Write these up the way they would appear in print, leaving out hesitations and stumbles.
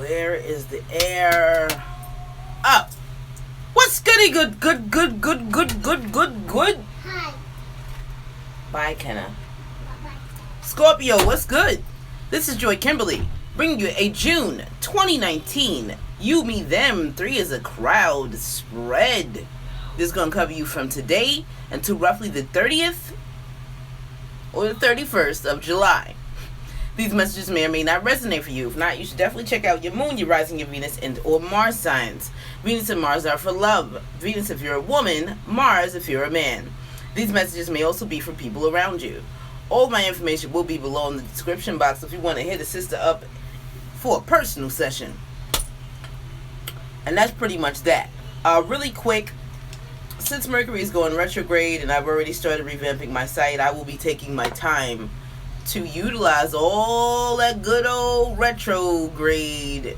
Where is the air? Up. What's goody good? Hi. Bye, Kenna. Scorpio, what's good? This is Joy Kimberly, bringing you a June 2019 You, Me, Them 3 is a crowd spread. This is going to cover you from today until roughly the 30th or the 31st of July. These messages may or may not resonate for you. If not, you should definitely check out your moon, your rising, your Venus, and or Mars signs. Venus and Mars are for love. Venus if you're a woman, Mars if you're a man. These messages may also be for people around you. All my information will be below in the description box if you want to hit a sister up for a personal session. And that's pretty much that. Really quick, since Mercury is going retrograde and I've already started revamping my site, I will be taking my time to utilize all that good old retrograde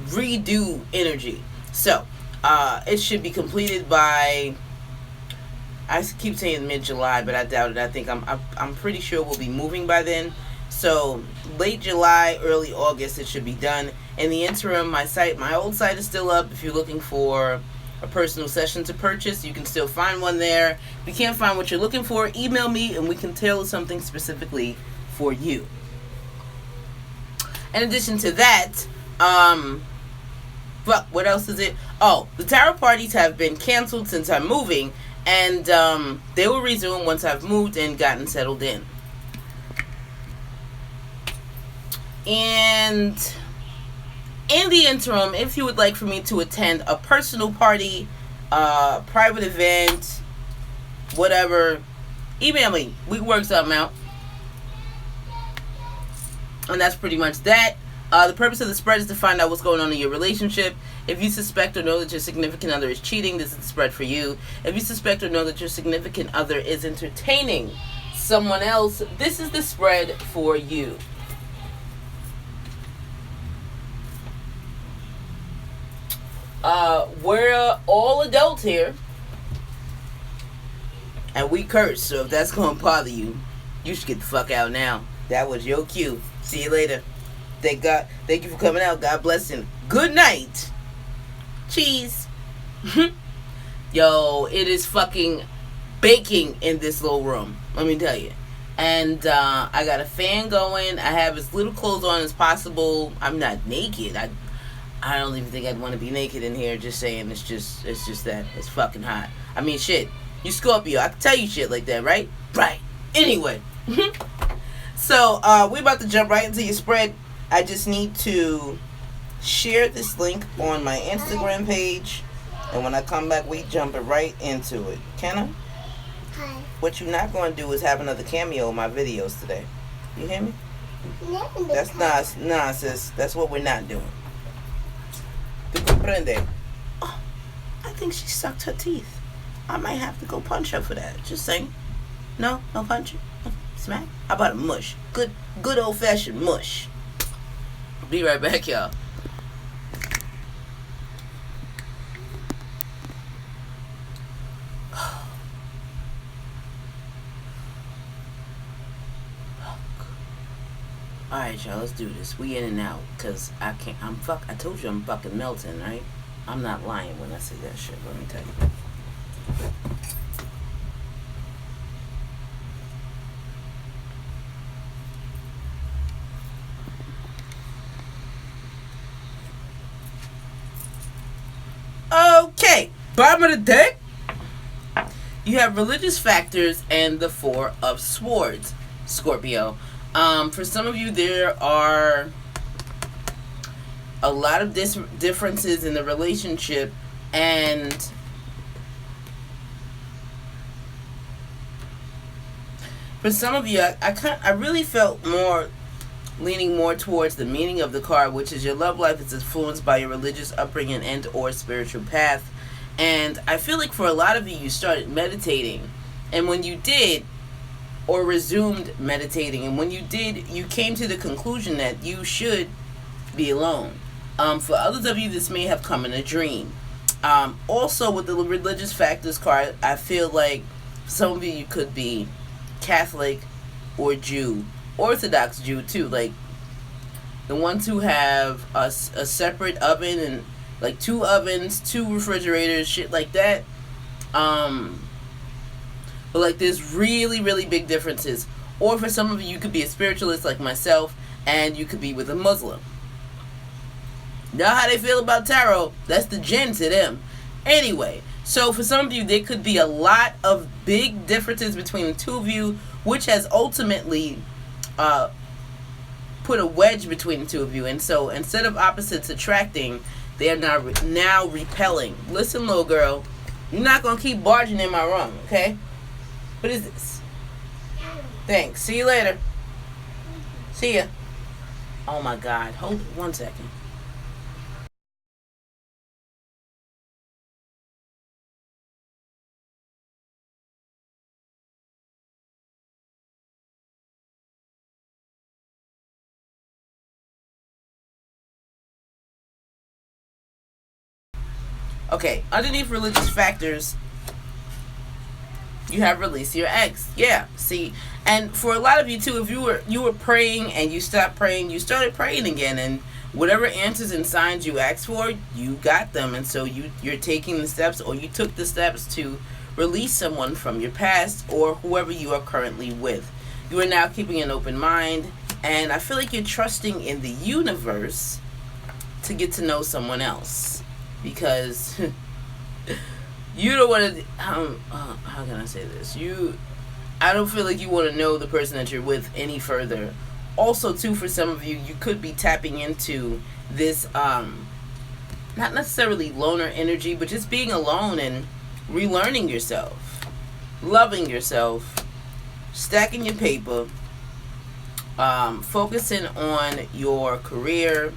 redo energy. So, it should be completed by, I keep saying mid-July, but I doubt it. I think I'm pretty sure we'll be moving by then. So, late July, early August, it should be done. In the interim, my old site is still up. If you're looking for a personal session to purchase, you can still find one there. If you can't find what you're looking for, email me and we can tailor something specifically for you. In addition to that, what else is it? Oh, the tarot parties have been canceled since I'm moving, and they will resume once I've moved and gotten settled in. And in the interim, if you would like for me to attend a personal party, private event, whatever, email me. We can work something out. And that's pretty much that. The purpose of the spread is to find out what's going on in your relationship. If you suspect or know that your significant other is cheating, this is the spread for you. If you suspect or know that your significant other is entertaining someone else, this is the spread for you. We're all adults here, and we curse, so if that's gonna bother you, you should get the fuck out now. That was your cue. See you later. Thank you for coming out. God bless you. Good night. Cheese. Yo, it is fucking baking in this little room, let me tell you. And I got a fan going. I have as little clothes on as possible. I'm not naked. I don't even think I'd want to be naked in here. Just saying, it's just that it's fucking hot. I mean, shit. You Scorpio, I can tell you shit like that, right? Right. Anyway, so we're about to jump right into your spread. I just need to share this link on my Instagram page, and when I come back, we jump it right into it. Can I? Hi. What you're not going to do is have another cameo in my videos today. You hear me? That's nah, sis. That's what we're not doing. ¿Tú comprende? Oh, I think she sucked her teeth. I might have to go punch her for that. Just saying. No punching. Smack. How about a mush? Good old fashioned mush. Be right back, y'all. Alright, y'all, let's do this. We in and out, cause I told you I'm fucking melting, right? I'm not lying when I say that shit, let me tell you. Okay, bottom of the deck. You have religious factors and the Four of Swords, Scorpio. For some of you, there are a lot of differences in the relationship, and for some of you, I really felt leaning more towards the meaning of the card, which is your love life is influenced by your religious upbringing and or spiritual path. And I feel like for a lot of you, you started meditating, and when you did, or resumed meditating, and when you did, you came to the conclusion that you should be alone. For others of you, this may have come in a dream. Also, with the religious factors card, I feel like some of you could be Catholic or Jew, Orthodox Jew too. Like, the ones who have a separate oven and like 2 ovens, 2 refrigerators, shit like that. But like there's really, really big differences. Or for some of you, you could be a spiritualist like myself, and you could be with a Muslim. Know how they feel about tarot? That's the jinn to them. Anyway, so for some of you, there could be a lot of big differences between the two of you, which has ultimately put a wedge between the two of you. And so instead of opposites attracting, they are now repelling. Listen, little girl, you're not going to keep barging in my room, okay? What is this? Thanks. See you later. See ya. Oh my God. Hold it 1 second. Okay, underneath religious factors, you have release your ex. Yeah, see, and for a lot of you too, if you were praying and you stopped praying, you started praying again, and whatever answers and signs you asked for, you got them, and so you're taking the steps, or you took the steps to release someone from your past or whoever you are currently with. You are now keeping an open mind, and I feel like you're trusting in the universe to get to know someone else. Because you don't want to, how can I say this? I don't feel like you want to know the person that you're with any further. Also, too, for some of you, you could be tapping into this, not necessarily loner energy, but just being alone and relearning yourself, loving yourself, stacking your paper, focusing on your career,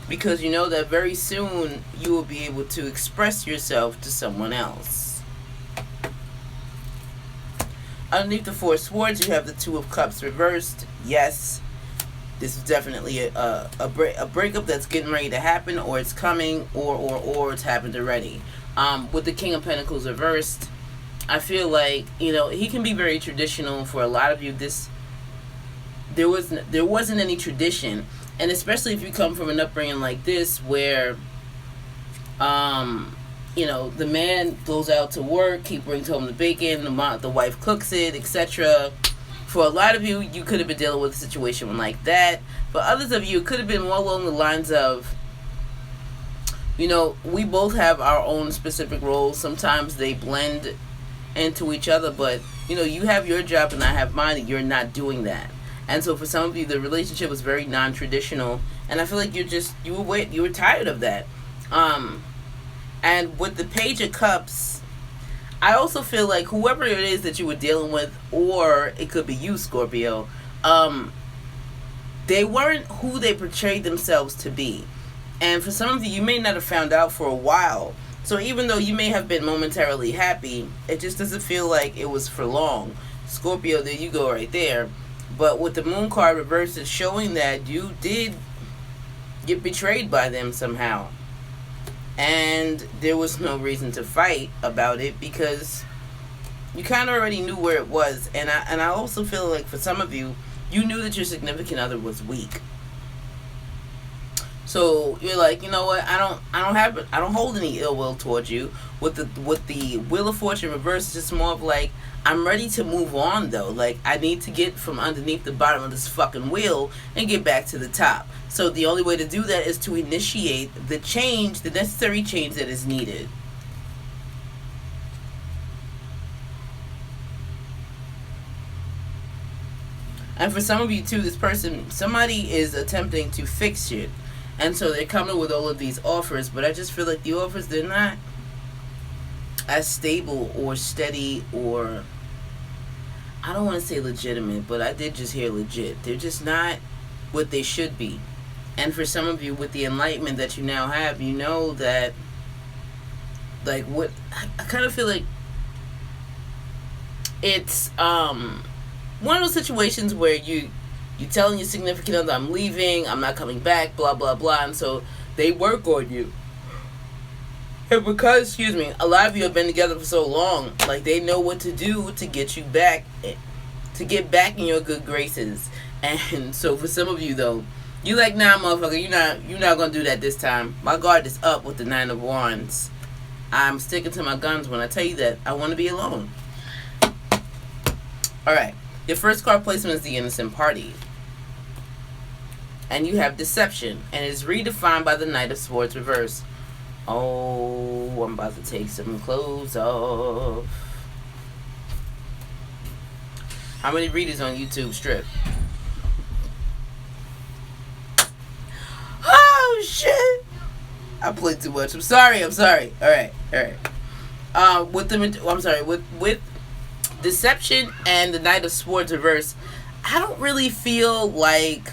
because you know that very soon you will be able to express yourself to someone else. Underneath the 4 swords, you have the 2 of cups reversed. Yes, this is definitely a breakup that's getting ready to happen, or it's coming, or it's happened already. With the King of Pentacles reversed, I feel like, you know, he can be very traditional. For a lot of you, there wasn't any tradition. And especially if you come from an upbringing like this, where, you know, the man goes out to work, he brings home the bacon, the wife cooks it, etc. For a lot of you, you could have been dealing with a situation like that. For others of you, it could have been more along the lines of, you know, we both have our own specific roles. Sometimes they blend into each other, but, you know, you have your job and I have mine, and you're not doing that. And so for some of you, the relationship was very non-traditional, and I feel like you were tired of that. And with the Page of Cups, I also feel like whoever it is that you were dealing with, or it could be you, Scorpio, they weren't who they portrayed themselves to be. And for some of you, you may not have found out for a while. So even though you may have been momentarily happy, it just doesn't feel like it was for long. Scorpio, there you go right there. But with the Moon card reversed, it's showing that you did get betrayed by them somehow. And there was no reason to fight about it, because you kind of already knew where it was. And I also feel like for some of you, you knew that your significant other was weak. So you're like, you know what? I don't hold any ill will towards you. With the Wheel of Fortune reversed, it's just more of like, I'm ready to move on though. Like, I need to get from underneath the bottom of this fucking wheel and get back to the top. So the only way to do that is to initiate the change, the necessary change that is needed. And for some of you too, somebody is attempting to fix you. And so they're coming with all of these offers, but I just feel like the offers, they're not as stable or steady, or I don't want to say legitimate, but I did just hear legit. They're just not what they should be. And for some of you, with the enlightenment that you now have, you know that, like, what I kind of feel like it's one of those situations where you telling your significant other, I'm leaving, I'm not coming back, blah blah blah, and so they work on you. And because, a lot of you have been together for so long, like, they know what to do to get you back, to get back in your good graces. And so for some of you though, You like, nah, motherfucker, you're not gonna do that this time. My guard is up with the 9 of Wands. I'm sticking to my guns when I tell you that I want to be alone. Alright. Your first card placement is the Innocent Party. And you have Deception. And it's redefined by the Knight of Swords reverse. Oh, I'm about to take some clothes off. How many readers on YouTube strip? Oh, shit. I played too much. I'm sorry. Alright. With Deception and the Knight of Swords reverse, I don't really feel like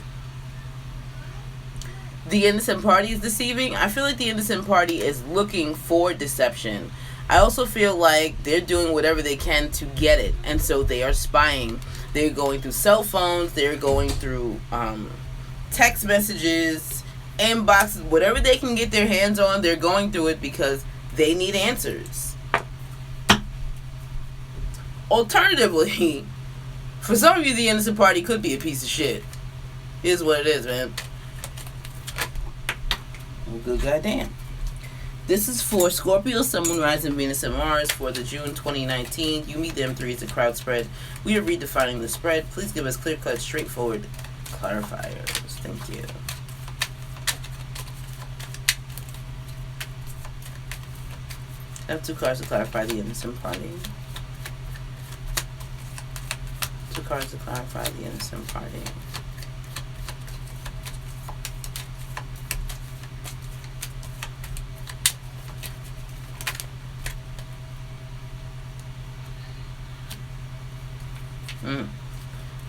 the Innocent Party is deceiving. I feel like the Innocent Party is looking for deception. I also feel like they're doing whatever they can to get it, and so they are spying. They're going through cell phones, they're going through text messages, inboxes, whatever they can get their hands on, they're going through it because they need answers. Alternatively, for some of you, the Innocent Party could be a piece of shit. Here's what it is, man. Well, good goddamn. This is for Scorpio, Sun, Moon, Rising, Venus, and Mars for the June 2019. You meet them 3's, the crowd spread. We are redefining the spread. Please give us clear-cut, straightforward clarifiers. Thank you. I have 2 cards to clarify the Innocent Party. 2 cards to clarify the Innocent Party.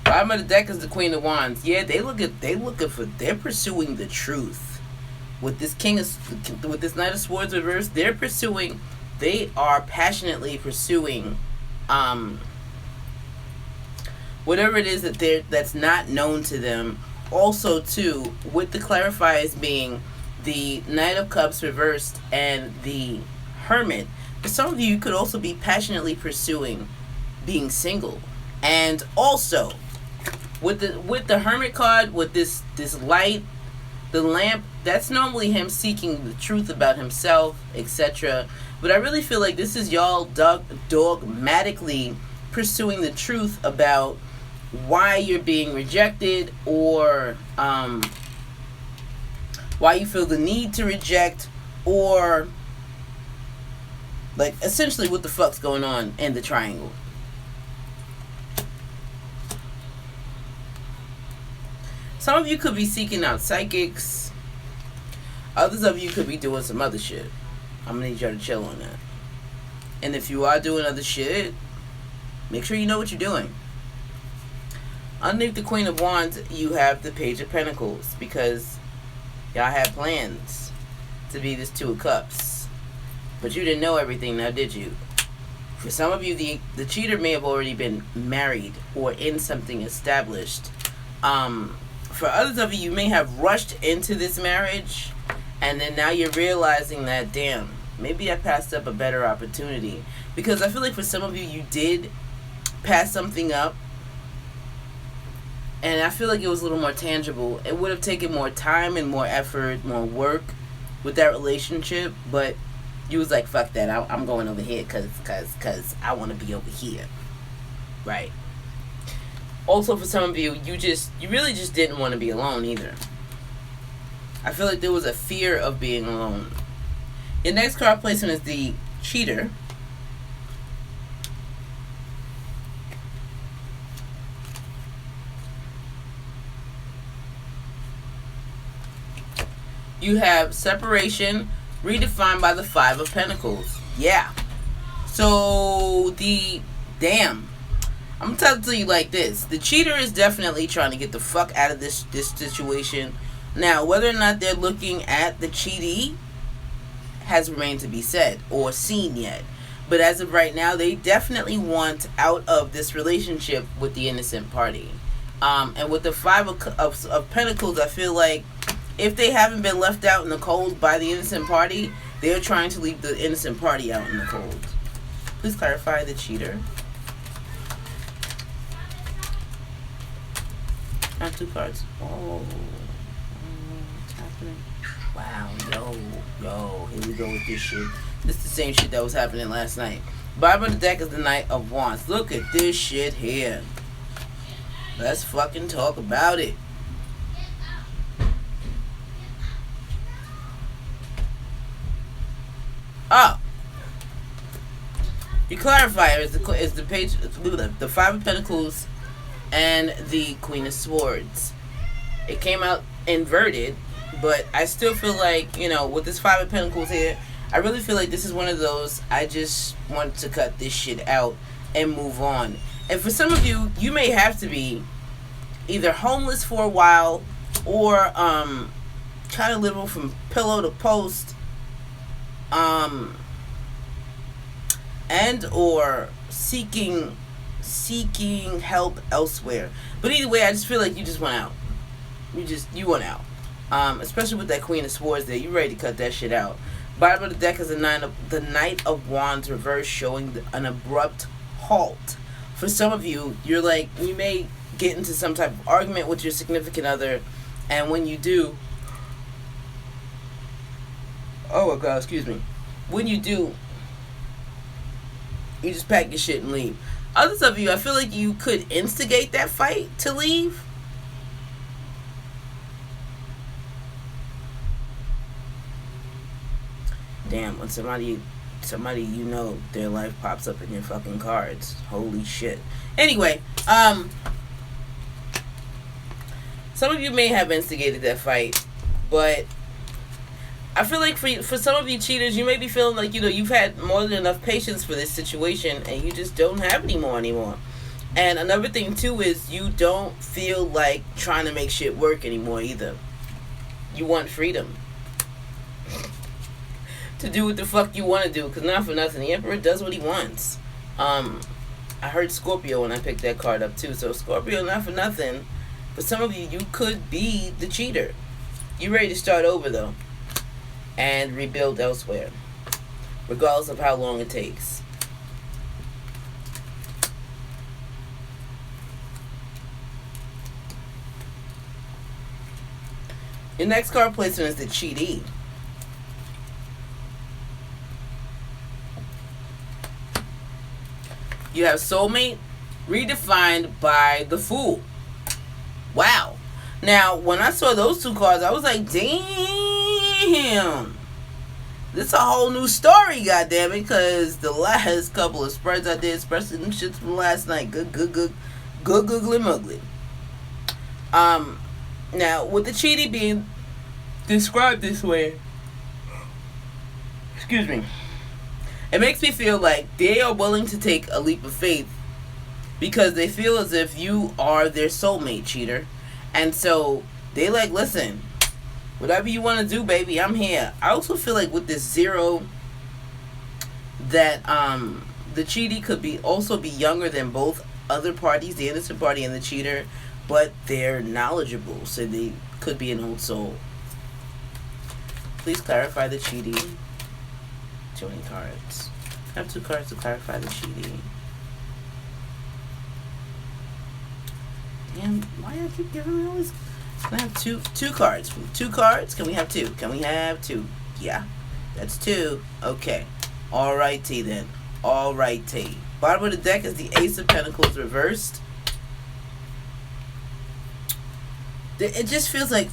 Bottom of the deck is the Queen of Wands. Yeah, they're pursuing the truth. With this with this Knight of Swords reverse, they are passionately pursuing whatever it is that's not known to them. Also too, with the clarifiers being the Knight of Cups reversed and the Hermit, for some of you could also be passionately pursuing being single. And also with the Hermit card, with this light, the lamp, that's normally him seeking the truth about himself, etc. But I really feel like this is y'all dogmatically pursuing the truth about why you're being rejected, or why you feel the need to reject, or like essentially what the fuck's going on in the triangle. Some of you could be seeking out psychics. Others of you could be doing some other shit. I'm gonna need y'all to chill on that. And if you are doing other shit, make sure you know what you're doing. Underneath the Queen of Wands, you have the Page of Pentacles, because y'all had plans to be this 2 of Cups. But you didn't know everything, now did you? For some of you, the cheater may have already been married or in something established. For others of you, you may have rushed into this marriage, and then now you're realizing that, damn, maybe I passed up a better opportunity. Because I feel like for some of you, you did pass something up, and I feel like it was a little more tangible. It would have taken more time and more effort, more work with that relationship, but you was like, fuck that, I'm going over here because I want to be over here. Right. Also, for some of you, you really just didn't want to be alone either. I feel like there was a fear of being alone. Your next card placement is the Cheater. You have Separation, redefined by the 5 of Pentacles. Yeah. So, I'm going to tell you like this. The cheater is definitely trying to get the fuck out of this situation. Now, whether or not they're looking at the cheatee has remained to be said or seen yet. But as of right now, they definitely want out of this relationship with the Innocent Party. And with the 5 of Pentacles, I feel like if they haven't been left out in the cold by the Innocent Party, they're trying to leave the Innocent Party out in the cold. Please clarify the cheater. I have 2 cards. Oh, happening? Wow, yo, here we go with this shit. This is the same shit that was happening last night. Bottom of the deck is the Knight of Wands. Look at this shit here. Let's fucking talk about it. Oh. Your clarifier is the page, the Five of Pentacles and the Queen of Swords. It came out inverted, but I still feel like, you know, with this Five of Pentacles here, I really feel like this is one of those, I just want to cut this shit out and move on. And for some of you, you may have to be either homeless for a while or kind of living from pillow to post, and or seeking help elsewhere. But either way, I just feel like you just went out. You went out. Especially with that Queen of Swords there, you ready to cut that shit out. Bottom of the deck is the Knight of Wands reverse, showing an abrupt halt. For some of you, you're like, you may get into some type of argument with your significant other, and when you do, oh my god, excuse me, when you do, you just pack your shit and leave. Others of you, I feel like you could instigate that fight to leave. Damn, when somebody you know, their life pops up in your fucking cards. Holy shit. Anyway, some of you may have instigated that fight, but I feel like for some of you cheaters, you may be feeling like, you know, you've had more than enough patience for this situation and you just don't have any more anymore. And another thing too is you don't feel like trying to make shit work anymore either. You want freedom to do what the fuck you want to do, because not for nothing, the Emperor does what he wants. I heard Scorpio when I picked that card up too. So Scorpio, not for nothing, for some of you, you could be the cheater. You ready to start over though and rebuild elsewhere, regardless of how long it takes. Your next card placement is the cheatee. You have soulmate redefined by the Fool. Wow. Now, when I saw those two cards, I was like, damn. This is a whole new story, goddammit, because the last couple of spreads I did, especially them shits from last night, good googly muggly. Now, with the cheating being described this way, excuse me, it makes me feel like they are willing to take a leap of faith because they feel as if you are their soulmate, cheater. And so they like, listen, whatever you want to do, baby, I'm here. I also feel like with this zero that the cheatie could also be younger than both other parties, the innocent party and the cheater, but they're knowledgeable, so they could be an old soul. Please clarify the cheatie. 20 cards. I have 2 cards to clarify the cheating. Damn, why do I keep giving me all this? Can I have two cards? 2 cards? Can we have 2? Can we have 2? Yeah, that's 2. Okay. Alrighty then. Alrighty. Bottom of the deck is the Ace of Pentacles reversed. It just feels like,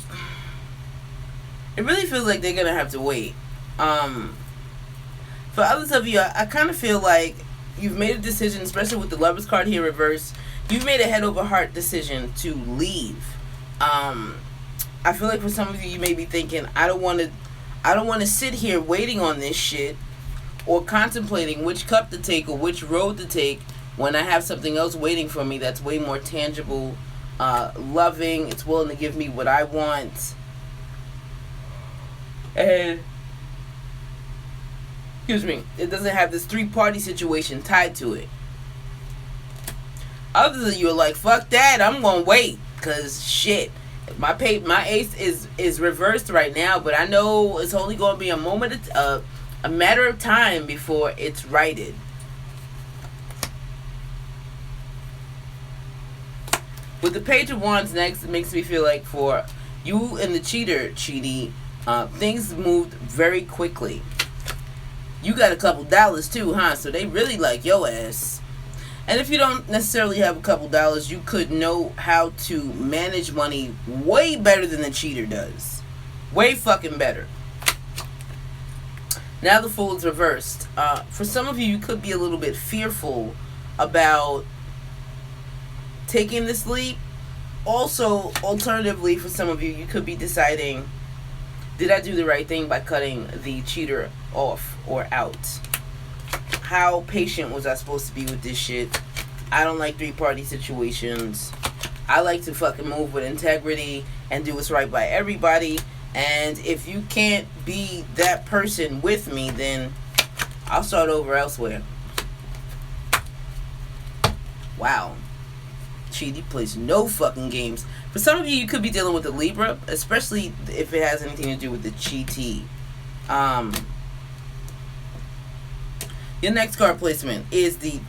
it really feels like they're gonna have to wait. For others of you, I kind of feel like you've made a decision, especially with the Lover's card here reversed. You've made a head over heart decision to leave. I feel like for some of you, you may be thinking, I don't want to sit here waiting on this shit or contemplating which cup to take or which road to take when I have something else waiting for me that's way more tangible, loving, it's willing to give me what I want. And excuse me, it doesn't have this 3-party situation tied to it. Others of you are like, fuck that, I'm gonna wait, cause shit, my ace is reversed right now, but I know it's only gonna be a matter of time before it's righted. With the Page of Wands next, it makes me feel like for You and the cheater, Cheaty, things moved very quickly. You got a couple dollars too, huh? So they really like your ass. And if you don't necessarily have a couple dollars, you could know how to manage money way better than the cheater does. Way fucking better. Now the Fool is reversed. For some of you, you could be a little bit fearful about taking this leap. Also, alternatively, for some of you, you could be deciding, did I do the right thing by cutting the cheater off or out? How patient was I supposed to be with this shit? I don't like three-party situations. I like to fucking move with integrity and do what's right by everybody. And if you can't be that person with me, then I'll start over elsewhere. Wow. Cheaty plays no fucking games. For some of you, you could be dealing with a Libra, especially if it has anything to do with the cheatee. Your next card placement is the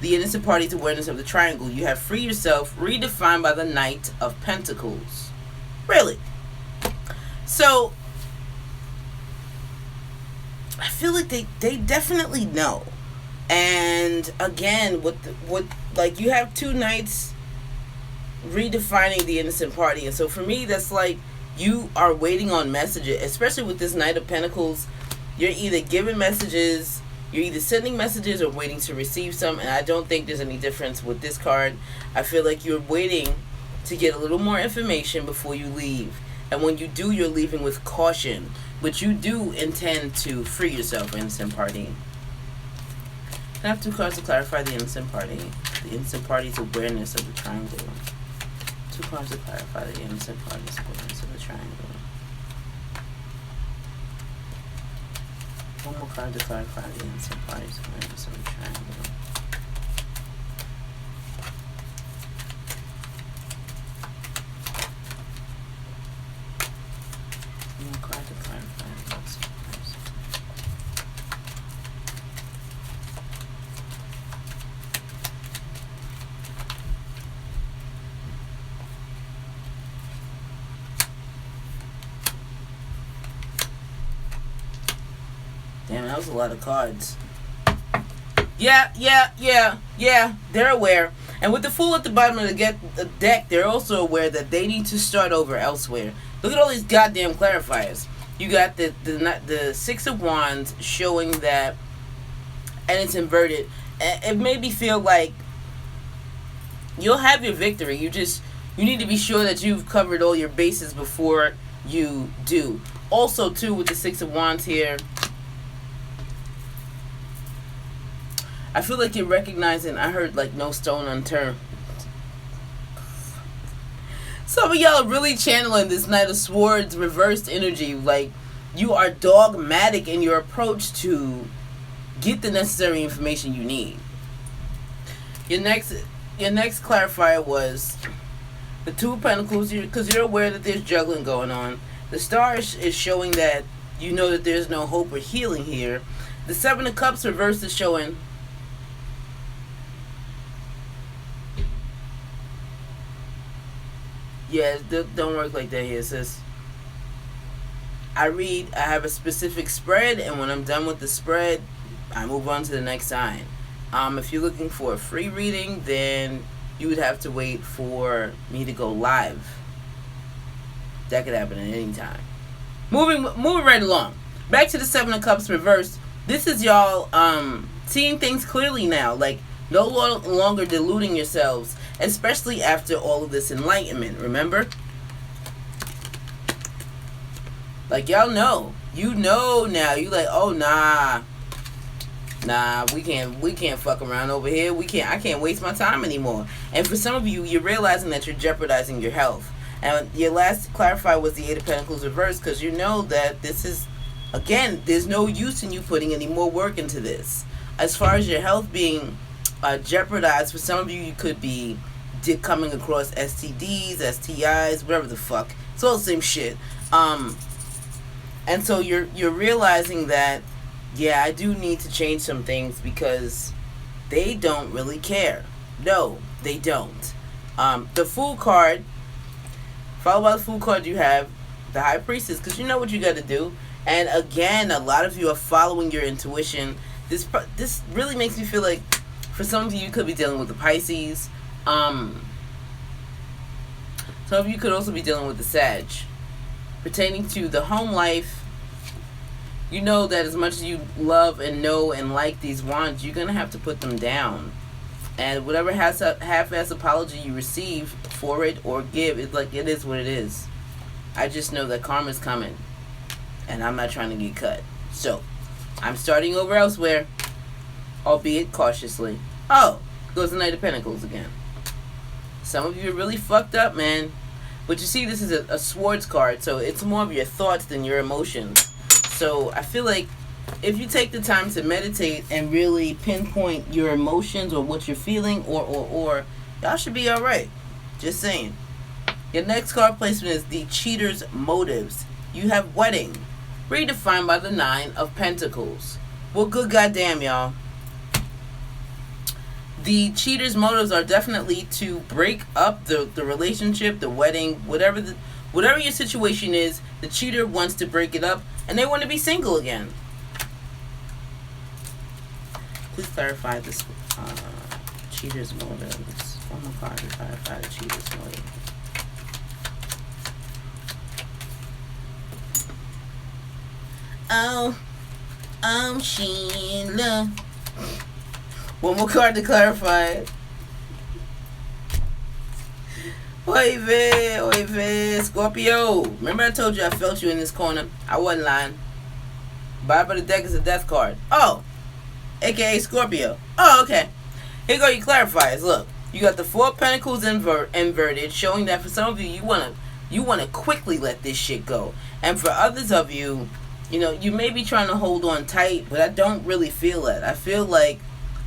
innocent party's awareness of the triangle. You have free yourself, redefined by the Knight of Pentacles. Really? So, I feel like they definitely know. And again, like you have two knights redefining the innocent party. And so for me, that's like you are waiting on messages, especially with this Knight of Pentacles. You're either giving messages, you're either sending messages or waiting to receive some. And I don't think there's any difference with this card. I feel like you're waiting to get a little more information before you leave. And when you do, you're leaving with caution. But you do intend to free yourself, innocent party. I have two cards to clarify the innocent party. The innocent party's awareness of the triangle. Two cards to clarify the innocent party's awareness of the triangle. One more card to clarify the innocent party's awareness of the triangle. One more card to clarify the innocent party's. Damn, that was a lot of cards. Yeah. They're aware. And with the Fool at the bottom of the deck, they're also aware that they need to start over elsewhere. Look at all these goddamn clarifiers. You got the Six of Wands showing that, and it's inverted. It made me feel like you'll have your victory. You need to be sure that you've covered all your bases before you do. Also, too, with the Six of Wands here, I feel like you're recognizing, I heard like no stone unturned. Some of y'all are really channeling this Knight of Swords reversed energy. Like, you are dogmatic in your approach to get the necessary information you need. Your next clarifier was the Two of Pentacles, because you're aware that there's juggling going on. The Star is showing that you know that there's no hope or healing here. The Seven of Cups reversed is showing yeah, it don't work like that here, sis. I have a specific spread, and when I'm done with the spread, I move on to the next sign. If you're looking for a free reading, then you would have to wait for me to go live. That could happen at any time. Moving right along. Back to the Seven of Cups reversed. This is y'all seeing things clearly now. Like, no longer deluding yourselves, especially after all of this enlightenment. Remember? Like, y'all know. You know now. You like, oh, nah, we can't fuck around over here. I can't waste my time anymore. And for some of you, you're realizing that you're jeopardizing your health. And your last clarifier was the Eight of Pentacles reversed, because you know that this is, again, there's no use in you putting any more work into this. As far as your health being jeopardized, for some of you, you could be coming across STDs, STIs, whatever the fuck. It's all the same shit. And so you're realizing that, yeah, I do need to change some things because they don't really care. No, they don't. The Fool card Followed by the Fool card, you have the High Priestess, because you know what you got to do. And again, a lot of you are following your intuition. This really makes me feel like, for some of you, you could be dealing with the Pisces. Some of you could also be dealing with the Sag. Pertaining to the home life, you know that as much as you love and know and like these wands, you're going to have to put them down. And whatever half-ass apology you receive for it or give, it's like, it is what it is. I just know that karma's coming. And I'm not trying to get cut. So, I'm starting over elsewhere. Albeit cautiously. Oh, goes the Knight of Pentacles again. Some of you are really fucked up, man. But you see, this is a Swords card. So, it's more of your thoughts than your emotions. So, I feel like if you take the time to meditate and really pinpoint your emotions or what you're feeling or y'all should be alright. Just saying. Your next card placement is the Cheater's Motives. You have Wedding, redefined by the 9 of Pentacles. Well, good goddamn, y'all. The Cheater's motives are definitely to break up the relationship, the wedding, whatever your situation is. The cheater wants to break it up, and they want to be single again. Please clarify this cheater's motives. One more card to clarify the cheater's motives. Oh, Sheila. One more card to clarify. Oy vey, Scorpio. Remember I told you I felt you in this corner? I wasn't lying. Bottom of the deck is a death card. Oh, aka Scorpio. Oh, okay. Here go your clarifiers. Look, you got the 4 of Pentacles inverted, showing that for some of you, you wanna quickly let this shit go. And for others of you, you know, you may be trying to hold on tight, but I don't really feel that. I feel like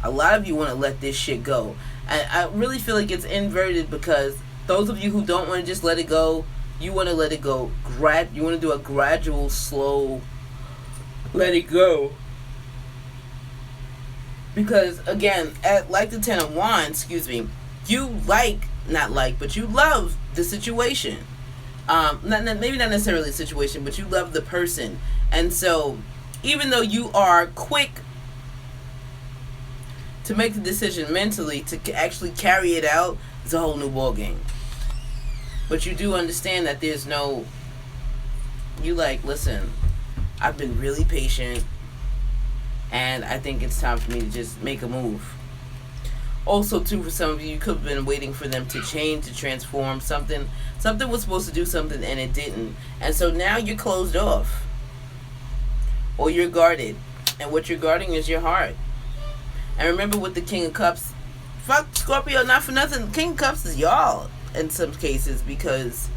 a lot of you want to let this shit go. And I really feel like it's inverted because those of you who don't want to just let it go, you want to let it go. You want to do a gradual, slow let it go. Because, again, like the 10 of Wands, you but you love the situation. Maybe not necessarily the situation, but you love the person. And so, even though you are quick to make the decision mentally to actually carry it out, it's a whole new ballgame. But you do understand that there's no... listen, I've been really patient, and I think it's time for me to just make a move. Also, too, for some of you, you could have been waiting for them to change, to transform. Something was supposed to do something, and it didn't. And so now you're closed off. Or you're guarded. And what you're guarding is your heart. And remember with the King of Cups, fuck Scorpio, not for nothing. The King of Cups is y'all in some cases, because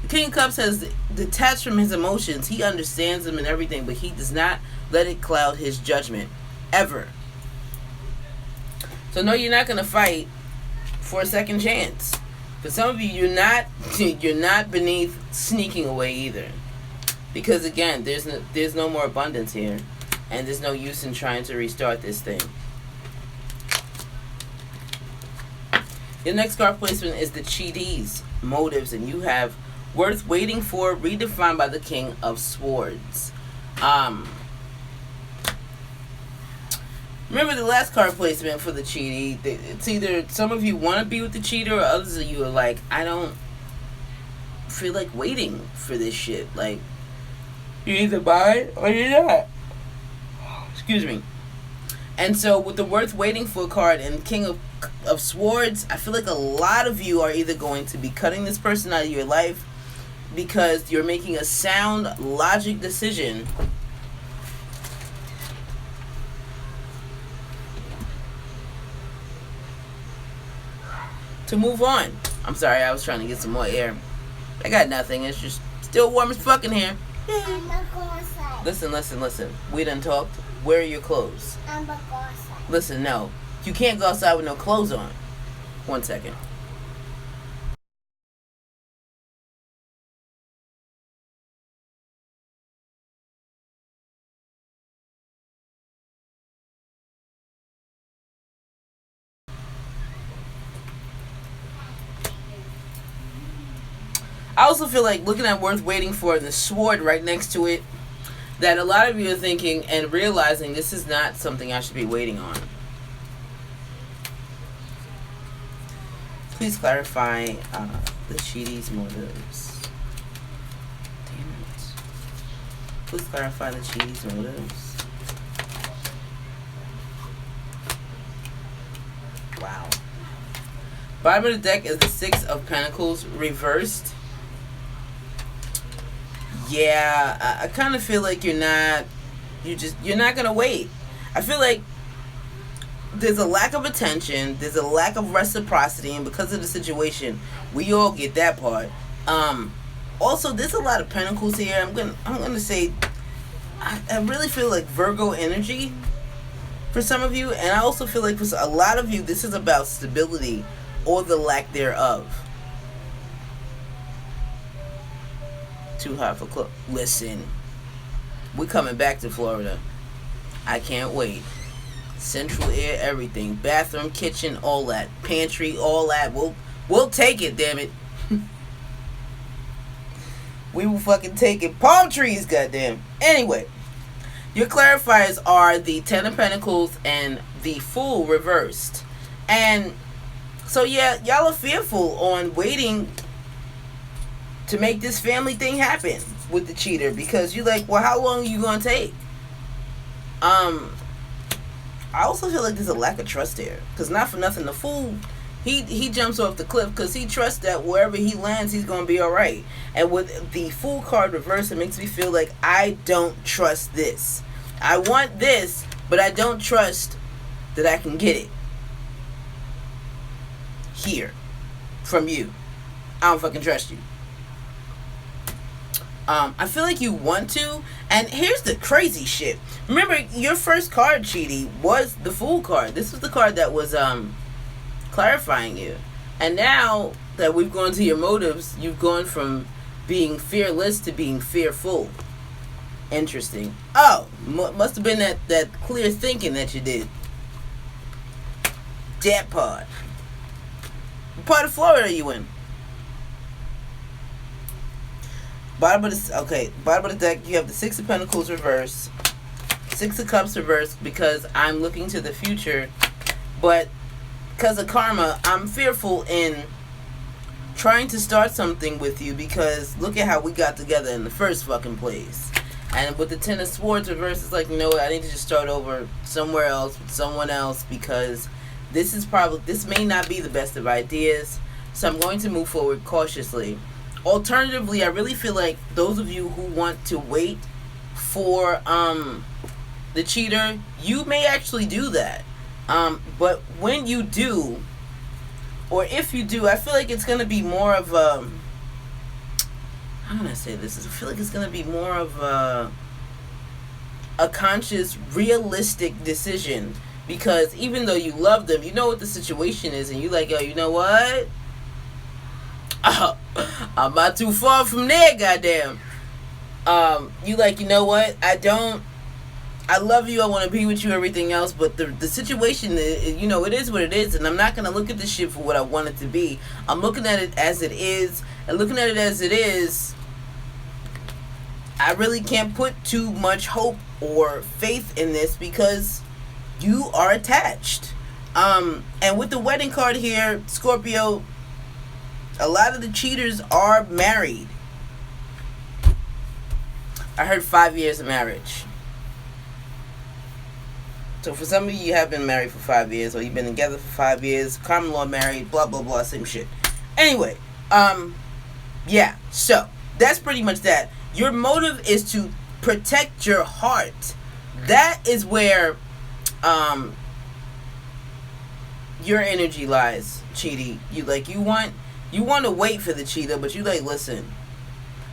the King of Cups has detached from his emotions. He understands them and everything, but he does not let it cloud his judgment. Ever. So no, you're not going to fight for a second chance. For some of you, you're not beneath sneaking away either. Because again, there's no more abundance here. And there's no use in trying to restart this thing. Your next card placement is the Cheater's Motives. And you have Worth Waiting For, redefined by the King of Swords. Remember the last card placement for the cheater. It's either some of you want to be with the cheater, or others of you are like, I don't feel like waiting for this shit. Like, you either buy it or you're not. Excuse me. And so with the Worth Waiting For card and King of Swords, I feel like a lot of you are either going to be cutting this person out of your life because you're making a sound, logic decision to move on. I'm sorry, I was trying to get some more air. I got nothing. It's just still warm as fucking here. I'm not going outside. Listen. We done talked. Where are your clothes? I'm not going outside. Listen, no. You can't go outside with no clothes on. 1 second. I also feel like looking at worth waiting for and the sword right next to it, that a lot of you are thinking and realizing this is not something I should be waiting on. Please clarify the cheaties' motives. Damn it. Please clarify the cheaties' motives. Wow. Bottom of the deck is the Six of Pentacles reversed. Yeah, I kind of feel like you're not gonna wait. I feel like there's a lack of attention, there's a lack of reciprocity, and because of the situation, we all get that part. Also, there's a lot of pentacles here. I'm gonna say, I really feel like Virgo energy for some of you, and I also feel like for a lot of you, this is about stability or the lack thereof. Too hot for club. Listen, we're coming back to Florida. I can't wait. Central air, everything, bathroom, kitchen, all that, pantry, all that. We'll take it, damn it. We will fucking take it. Palm trees, goddamn. Anyway, your clarifiers are the Ten of Pentacles and the Fool reversed, and so yeah, y'all are fearful on waiting to make this family thing happen with the cheater, because you're like, well, how long are you gonna take? I also feel like there's a lack of trust here, because not for nothing, the Fool, he jumps off the cliff because he trusts that wherever he lands, he's gonna be all right. And with the Fool card reversed, it makes me feel like I don't trust this. I want this, but I don't trust that I can get it here from you. I don't fucking trust you. I feel like you want to, and here's the crazy shit. Remember, your first card, Cheaty, was the Fool card. This was the card that was clarifying you. And now that we've gone to your motives, you've gone from being fearless to being fearful. Interesting. Oh, must have been that clear thinking that you did. That part. What part of Florida are you in? Bottom of the deck, you have the Six of Pentacles reversed, Six of Cups reversed, because I'm looking to the future, but because of karma, I'm fearful in trying to start something with you, because look at how we got together in the first fucking place. And with the Ten of Swords reversed, it's like, you know what, I need to just start over somewhere else with someone else, because this may not be the best of ideas, so I'm going to move forward cautiously. Alternatively, I really feel like those of you who want to wait for the cheater, you may actually do that. But when you do, or if you do, I feel like it's going to be more of a... How can I say this? I feel like it's going to be more of a conscious, realistic decision. Because even though you love them, you know what the situation is, and you're like, yo, you know what? I'm not too far from there, goddamn. You like, you know what? I love you, I want to be with you, everything else, but the situation, you know, it is what it is, and I'm not going to look at this shit for what I want it to be. I'm looking at it as it is, and looking at it as it is, I really can't put too much hope or faith in this, because you are attached. And with the wedding card here, Scorpio, a lot of the cheaters are married. I heard 5 years of marriage. So for some of you have been married for 5 years, or you've been together for 5 years, common law married, blah, blah, blah, same shit. Anyway, yeah, so that's pretty much that. Your motive is to protect your heart. That is where your energy lies, Cheaty. You want to wait for the cheater, but you like, listen,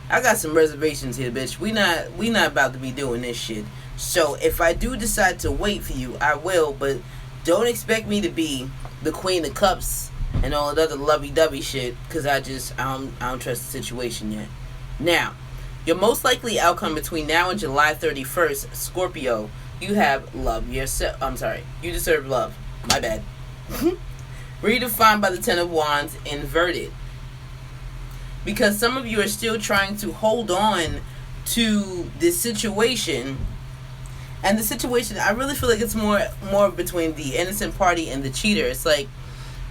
I got some reservations here, bitch. We not about to be doing this shit. So if I do decide to wait for you, I will, but don't expect me to be the Queen of Cups and all that other lovey-dovey shit, because I don't trust the situation yet. Now, your most likely outcome between now and July 31st, Scorpio, you have love yourself. I'm sorry, you deserve love. My bad. Redefined by the Ten of Wands, inverted. because some of you are still trying to hold on to this situation. And the situation, I really feel like it's more between the innocent party and the cheater. It's like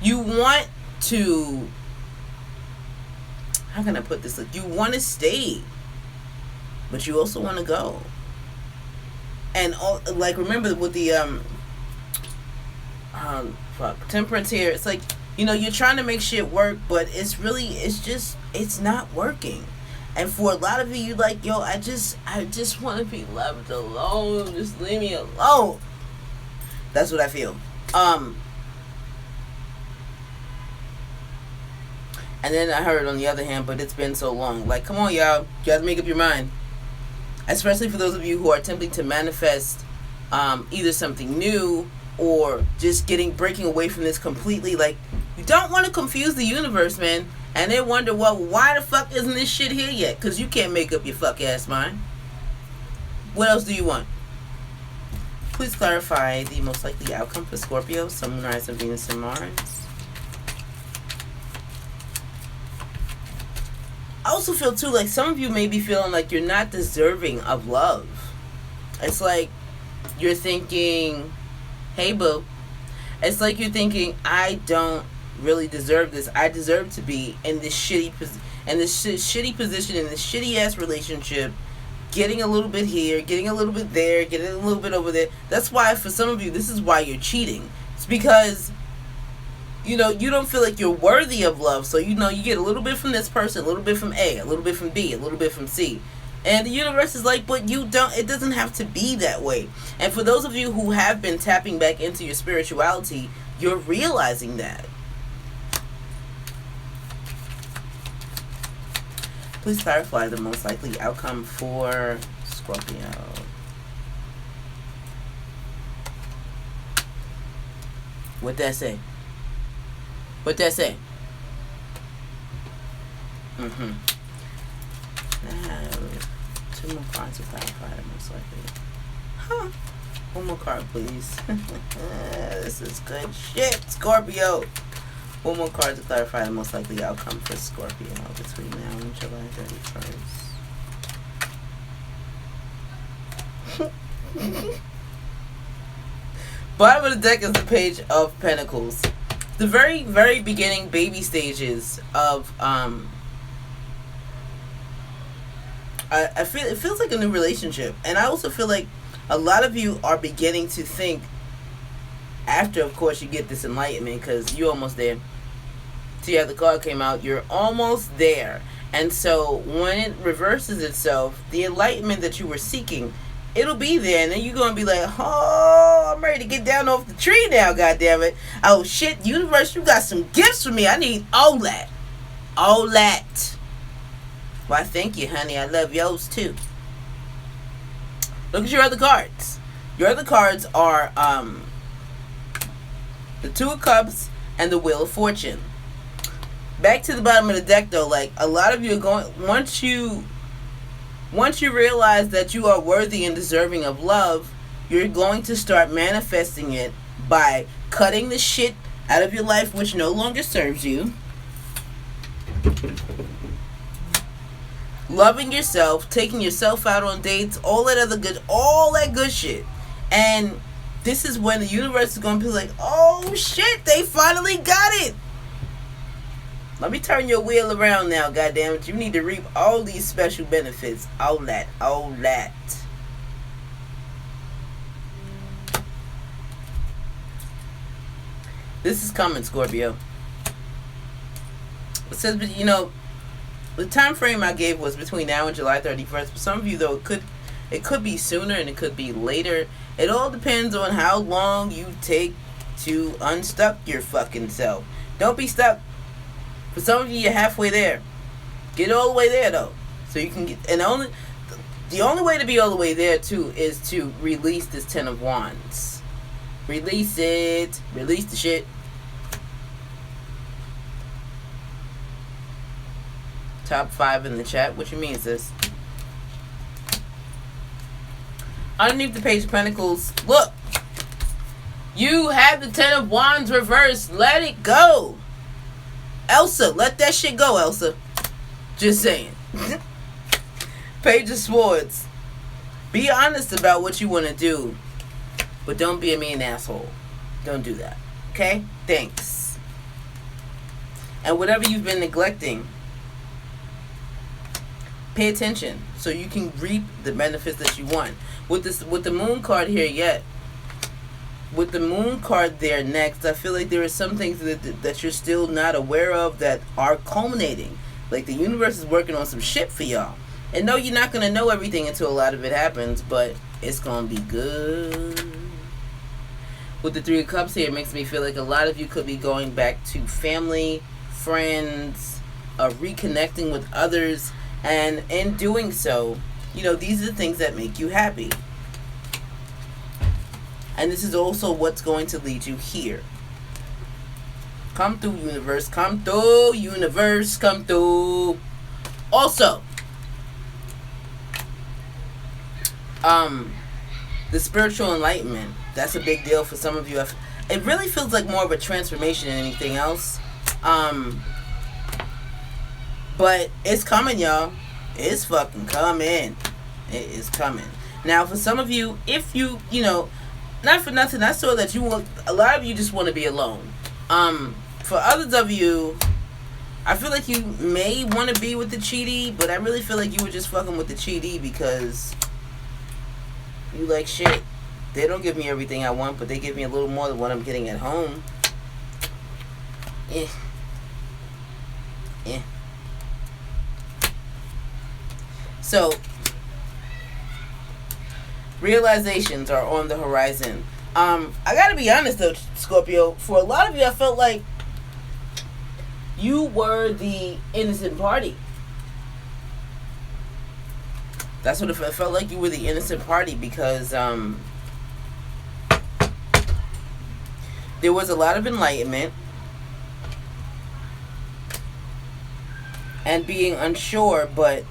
you want to, how can I put this? Like, you want to stay, but you also want to go. And like, remember with the temperance here, it's like, you know, you're trying to make shit work, but it's not working. And for a lot of you, you're like, yo, I just want to be left alone. Just leave me alone. That's what I feel. And then I heard on the other hand, but it's been so long. Like, come on, y'all. You have to make up your mind. Especially for those of you who are attempting to manifest either something new or just breaking away from this completely. Like, you don't want to confuse the universe, man. And then wonder, well, why the fuck isn't this shit here yet? Because you can't make up your fuck ass mind. What else do you want? Please clarify the most likely outcome for Scorpio, Sun, Moon, Rising, Venus, and Mars. I also feel too like some of you may be feeling like you're not deserving of love. It's like you're thinking, hey boo. It's like you're thinking, I don't really deserve this. I deserve to be in this shitty position, in this shitty ass relationship, getting a little bit here, getting a little bit there, getting a little bit over there. That's why for some of you, this is why you're cheating. It's because, you know, you don't feel like you're worthy of love. So, you know, you get a little bit from this person, a little bit from A, a little bit from B, a little bit from C. And the universe is like, but you don't, it doesn't have to be that way. And for those of you who have been tapping back into your spirituality, you're realizing that. Please clarify the most likely outcome for Scorpio. What that say? What that say? Now, 2 more cards to clarify the most likely. Huh. 1 more card, please. This is good shit, Scorpio. 1 more card to clarify the most likely outcome for Scorpio between now and July 31st. Bottom of the deck is the Page of Pentacles. The very, very beginning baby stages of I feel it feels like a new relationship. And I also feel like a lot of you are beginning to think, after of course you get this enlightenment, because you're almost there. See how the card came out, you're almost there. And so when it reverses itself, the enlightenment that you were seeking, it'll be there. And then you're going to be like, oh, I'm ready to get down off the tree now, goddammit. Oh shit, universe, you got some gifts for me. I need all that. All that. Why, thank you, honey. I love yours too. Look at your other cards. Your other cards are the Two of Cups and the Wheel of Fortune. Back to the bottom of the deck though, like a lot of you are going, once you realize that you are worthy and deserving of love, you're going to start manifesting it by cutting the shit out of your life which no longer serves you, loving yourself, taking yourself out on dates, all that good shit. And this is when the universe is going to be like, oh shit, they finally got it. Let me turn your wheel around now, goddammit. You need to reap all these special benefits. All that. This is coming, Scorpio. It says, you know, the time frame I gave was between now and July 31st. For some of you, though, it could be sooner and it could be later. It all depends on how long you take to unstuck your fucking self. Don't be stuck. For some of you, you're halfway there. Get all the way there, though. So you can get... And the only way to be all the way there, too, is to release this 10 of Wands. Release it. Release the shit. Top 5 in the chat. What you mean is this? Underneath the Page of Pentacles, look. You have the 10 of Wands reversed. Let it go. Elsa, let that shit go, Elsa. Just saying. Page of Swords. Be honest about what you want to do, but don't be a mean asshole. Don't do that. Okay? Thanks. And whatever you've been neglecting, pay attention so you can reap the benefits that you want. With the moon card here, with the moon card there next, I feel like there are some things that you're still not aware of that are culminating. Like the universe is working on some shit for y'all. And no, you're not going to know everything until a lot of it happens, but it's going to be good. With the Three of Cups here, it makes me feel like a lot of you could be going back to family, friends, reconnecting with others. And in doing so, you know, these are the things that make you happy. And this is also what's going to lead you here. Come through, universe. Come through, universe. Come through. Also, the spiritual enlightenment. That's a big deal for some of you. It really feels like more of a transformation than anything else. But it's coming, y'all. It's fucking coming. It is coming. Now, for some of you, if you know, not for nothing, I saw that a lot of you just want to be alone. For others of you, I feel like you may want to be with the cheaty, but I really feel like you were just fucking with the cheaty because you like shit. They don't give me everything I want, but they give me a little more than what I'm getting at home. So, realizations are on the horizon. I gotta be honest though, Scorpio, for a lot of you, I felt like you were the innocent party. That's what it felt like. You were the innocent party because there was a lot of enlightenment and being unsure, but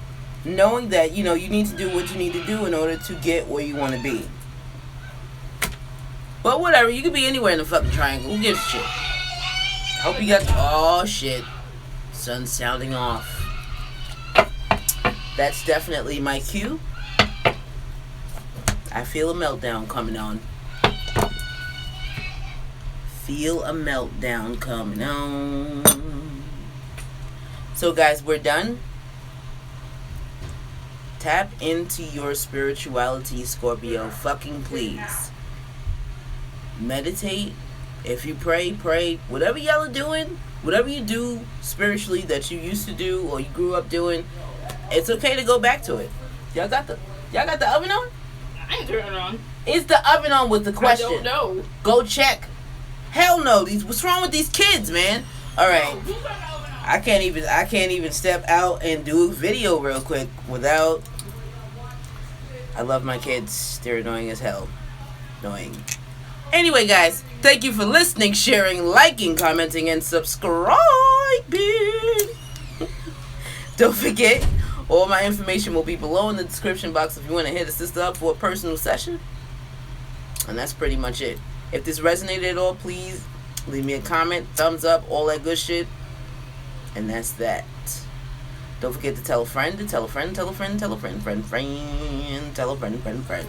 knowing that, you know, you need to do what you need to do in order to get where you want to be. But whatever, you could be anywhere in the fucking triangle. Who gives a shit? I hope you got... Oh, shit. Sun's sounding off. That's definitely my cue. I feel a meltdown coming on. Feel a meltdown coming on. So, guys, we're done. Tap into your spirituality, Scorpio. Fucking please. Meditate. If you pray, pray. Whatever y'all are doing, whatever you do spiritually that you used to do or you grew up doing, it's okay to go back to it. Y'all got the oven on? I ain't turning it on. Is the oven on with the question? I don't know. Go check. Hell no. What's wrong with these kids, man? All right. I can't even step out and do a video real quick without... I love my kids. They're annoying as hell. Annoying. Anyway, guys, thank you for listening, sharing, liking, commenting, and subscribing. Don't forget, all my information will be below in the description box if you want to hit a sister up for a personal session. And that's pretty much it. If this resonated at all, please leave me a comment, thumbs up, all that good shit. And that's that. Don't forget to tell a friend, to tell a friend, tell a friend, tell a friend, friend, friend, tell a friend, friend, friend.